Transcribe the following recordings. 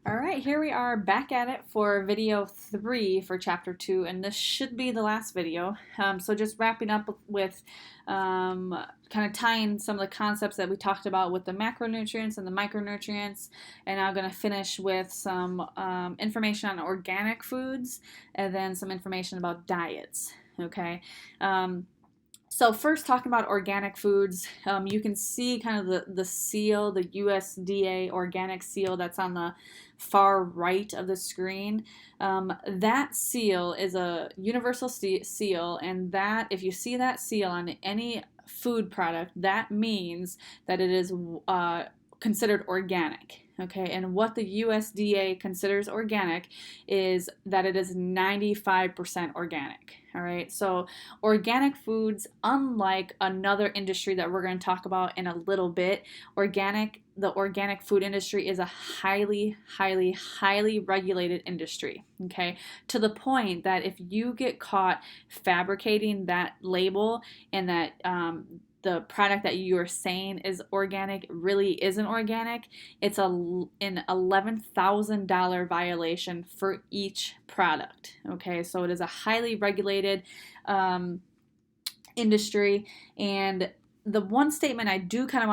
All right, here we are back at it for video 3 for chapter 2, and this should be the last video. So just wrapping up with kind of tying some of the concepts that we talked about with the macronutrients and the micronutrients, and I'm going to finish with some information on organic foods and then some information about diets. Okay. So first, talking about organic foods, you can see kind of the seal, the USDA organic seal that's on the far right of the screen. That seal is a universal seal, and that if you see that seal on any food product, that means that it is considered organic. Okay, and what the USDA considers organic is that it is 95% organic. All right, so organic foods, unlike another industry that we're going to talk about in a little bit, the organic food industry is a highly regulated industry. Okay, to the point that if you get caught fabricating that label and that the product that you are saying is organic really isn't organic, it's an $11,000 violation for each product. Okay, so it is a highly regulated industry, and the one statement I do kind of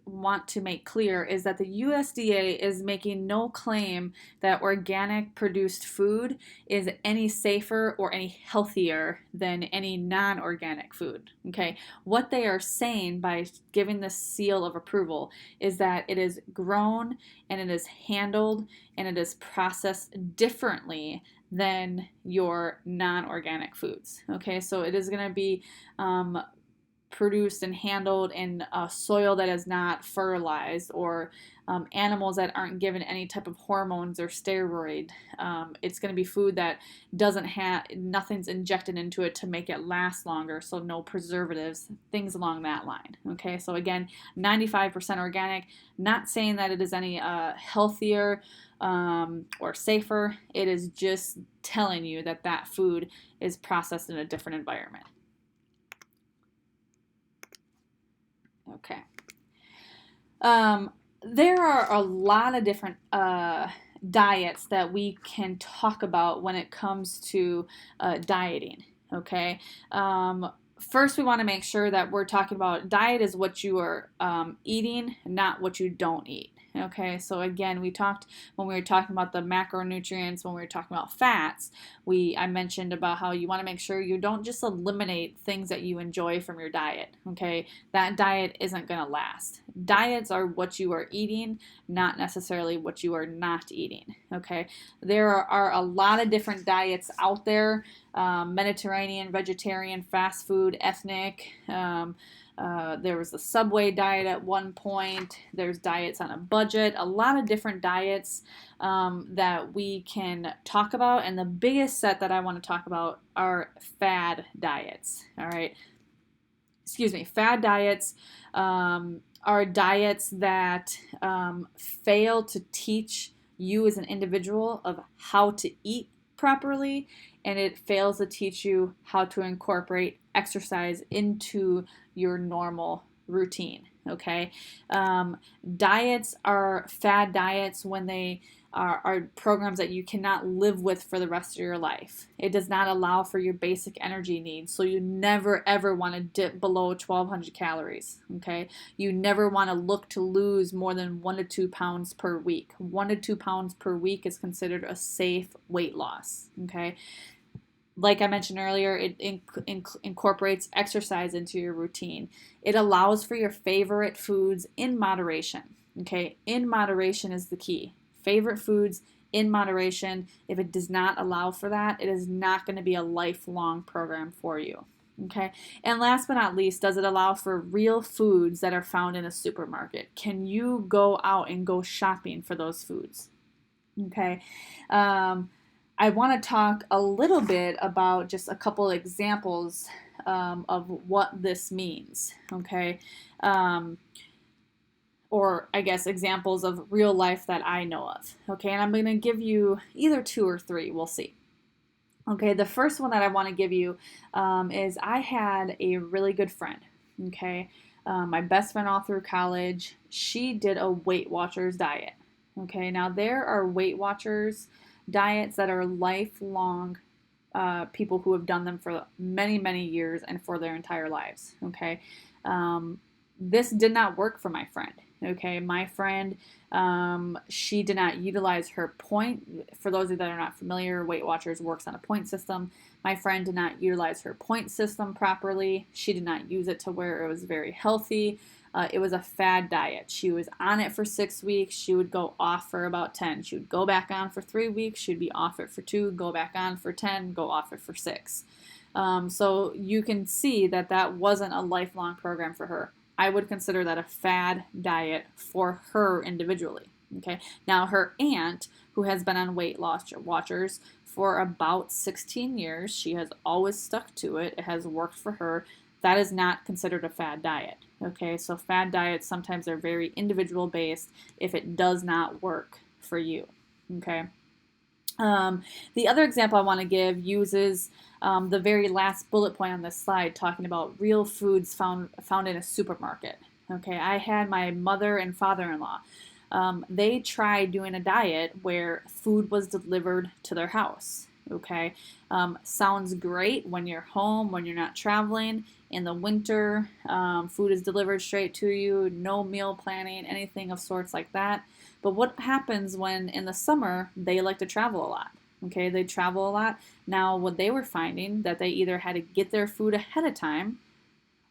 want to make clear is that the USDA is making no claim that organic produced food is any safer or any healthier than any non-organic food. Okay, what they are saying by giving the seal of approval is that it is grown and it is handled and it is processed differently than your non-organic foods. Okay, so it is going to be produced and handled in a soil that is not fertilized, or animals that aren't given any type of hormones or steroid. It's going to be food that doesn't have, nothing's injected into it to make it last longer, so no preservatives, things along that line. Okay, so again, 95% organic, not saying that it is any healthier or safer. It is just telling you that that food is processed in a different environment. Okay. There are a lot of different diets that we can talk about when it comes to dieting. Okay. First, we want to make sure that we're talking about diet is what you are eating, not what you don't eat. Okay, so again, we talked when we were talking about the macronutrients, when we were talking about fats, I mentioned about how you want to make sure you don't just eliminate things that you enjoy from your diet. Okay, that diet isn't going to last. Diets are what you are eating, not necessarily what you are not eating. Okay, there are a lot of different diets out there. Mediterranean, vegetarian, fast food, ethnic. There was the Subway diet at one point. There's diets on a budget. A lot of different diets that we can talk about. And the biggest set that I want to talk about are fad diets. All right. Excuse me. Fad diets are diets that fail to teach you as an individual of how to eat properly, and it fails to teach you how to incorporate exercise into your normal routine. Okay, diets are fad diets when they are programs that you cannot live with for the rest of your life. It does not allow for your basic energy needs, so you never ever want to dip below 1,200 calories. Okay, you never want to look to lose more than 1 to 2 pounds per week. 1 to 2 pounds per week is considered a safe weight loss. Okay, like I mentioned earlier, it incorporates exercise into your routine. It allows for your favorite foods in moderation. Okay, in moderation is the key. Favorite foods in moderation. If it does not allow for that, it is not going to be a lifelong program for you. Okay, and last but not least, does it allow for real foods that are found in a supermarket? Can you go out and go shopping for those foods? Okay. I want to talk a little bit about just a couple examples of what this means, okay? Or I guess examples of real life that I know of, okay? And I'm going to give you either 2 or 3, we'll see. Okay, the first one that I want to give you is I had a really good friend, okay? My best friend all through college, she did a Weight Watchers diet. Okay, now there are Weight Watchers diets that are lifelong people who have done them for many, many years and for their entire lives. Okay, um, this did not work for my friend. Okay, my friend, she did not utilize her point. For those of you that are not familiar, Weight Watchers works on a point system. My friend did not utilize her point system properly. She did not use it to where it was very healthy. It was a fad diet. She was on it for 6 weeks. She would go off for about 10. She would go back on for 3 weeks. She'd be off it for 2, go back on for 10, go off it for 6. So you can see that that wasn't a lifelong program for her. I would consider that a fad diet for her individually. Okay. Now her aunt, who has been on Weight Loss Watchers for about 16 years, she has always stuck to it. It has worked for her. That is not considered a fad diet. Okay, so fad diets sometimes are very individual based if it does not work for you. Okay. The other example I want to give uses the very last bullet point on this slide, talking about real foods found in a supermarket. Okay, I had my mother and father-in-law. They tried doing a diet where food was delivered to their house. Okay, sounds great when you're home, when you're not traveling. In the winter, food is delivered straight to you, no meal planning, anything of sorts like that. But what happens when in the summer they like to travel a lot? Okay, they travel a lot. Now, what they were finding that they either had to get their food ahead of time,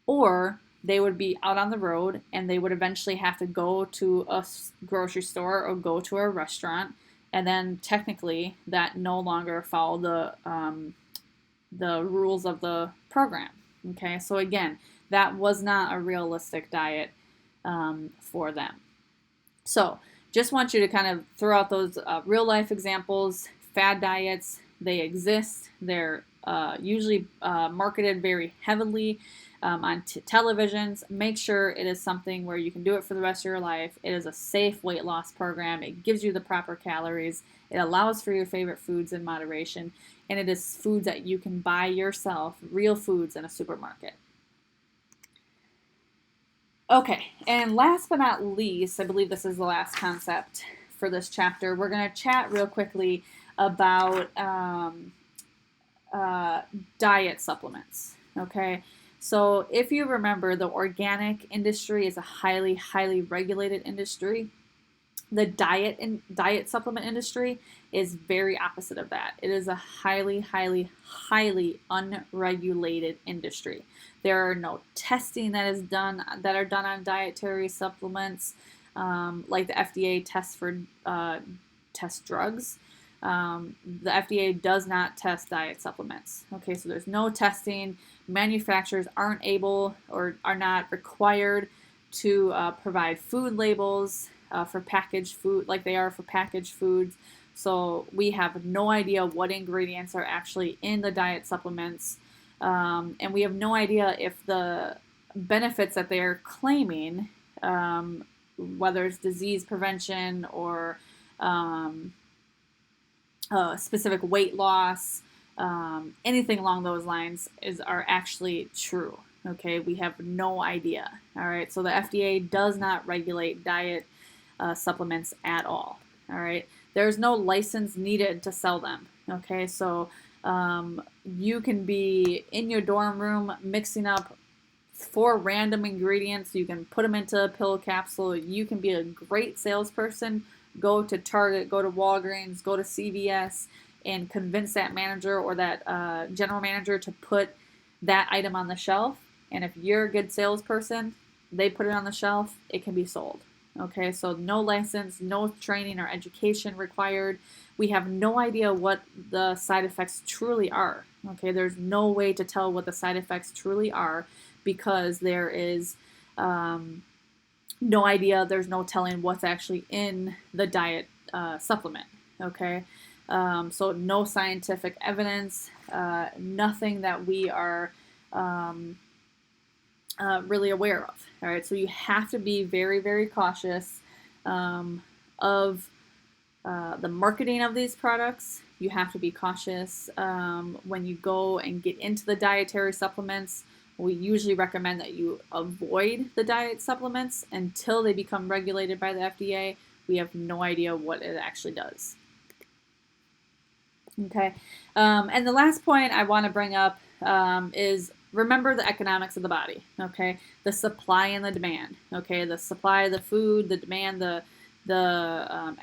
or they would be out on the road and they would eventually have to go to a grocery store or go to a restaurant, and then technically that no longer follow the rules of the program. Okay, so again, that was not a realistic diet for them. So just want you to kind of throw out those real life examples. Fad diets, they exist. They're usually marketed very heavily on televisions. Make sure it is something where you can do it for the rest of your life. It is a safe weight loss program. It gives you the proper calories. It allows for your favorite foods in moderation. And it is foods that you can buy yourself, real foods in a supermarket. Okay, and last but not least, I believe this is the last concept for this chapter. We're going to chat real quickly about diet supplements. Okay, so if you remember, the organic industry is a highly, highly regulated industry. The diet supplement industry is very opposite of that. It is a highly, highly, highly unregulated industry. There are no testing that are done on dietary supplements, like the FDA tests for test drugs. The FDA does not test diet supplements. Okay, so there's no testing. Manufacturers aren't able or are not required to provide food labels for packaged food like they are for packaged foods. So we have no idea what ingredients are actually in the diet supplements. And we have no idea if the benefits that they're claiming, whether it's disease prevention or specific weight loss, anything along those lines, are actually true. Okay, we have no idea. All right, so the FDA does not regulate diet supplements at all. All right, there's no license needed to sell them. Okay, so you can be in your dorm room mixing up 4 random ingredients. You can put them into a pill capsule. You can be a great salesperson. Go to Target, go to Walgreens, go to CVS, and convince that manager or that general manager to put that item on the shelf. And if you're a good salesperson, they put it on the shelf, it can be sold. Okay, so no license, no training or education required. We have no idea what the side effects truly are. Okay, there's no way to tell what the side effects truly are because there is no idea. There's no telling what's actually in the diet supplement. Okay, so no scientific evidence, nothing that we are really aware of. All right, so you have to be very, very cautious of the marketing of these products. You have to be cautious when you go and get into the dietary supplements. We usually recommend that you avoid the diet supplements until they become regulated by the FDA. we have no idea what it actually does. Okay, and the last point I want to bring up is remember the economics of the body. Okay, the supply and the demand. Okay, the supply of the food, the demand, the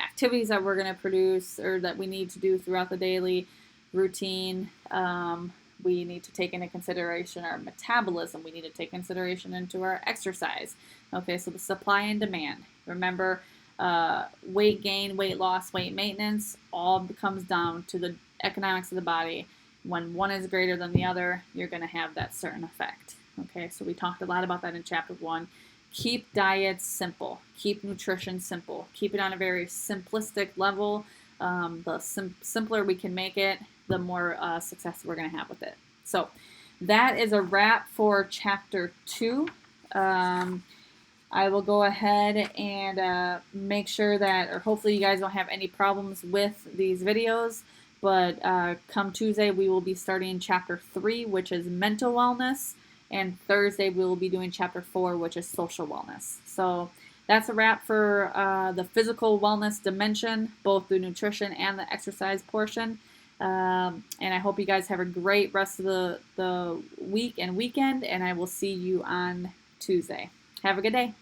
activities that we're going to produce or that we need to do throughout the daily routine. We need to take into consideration our metabolism. We need to take consideration into our exercise. Okay, so the supply and demand. Remember, weight gain, weight loss, weight maintenance, all comes down to the economics of the body. When one is greater than the other, you're going to have that certain effect. Okay, so we talked a lot about that in chapter 1. Keep diets simple. Keep nutrition simple. Keep it on a very simplistic level. The simpler we can make it, the more success we're going to have with it. So that is a wrap for chapter 2. I will go ahead and make sure that, or hopefully you guys don't have any problems with these videos, but come Tuesday we will be starting chapter 3, which is mental wellness, and Thursday we will be doing chapter 4, which is social wellness. So that's a wrap for the physical wellness dimension, both the nutrition and the exercise portion. And I hope you guys have a great rest of the week and weekend, and I will see you on Tuesday. Have a good day.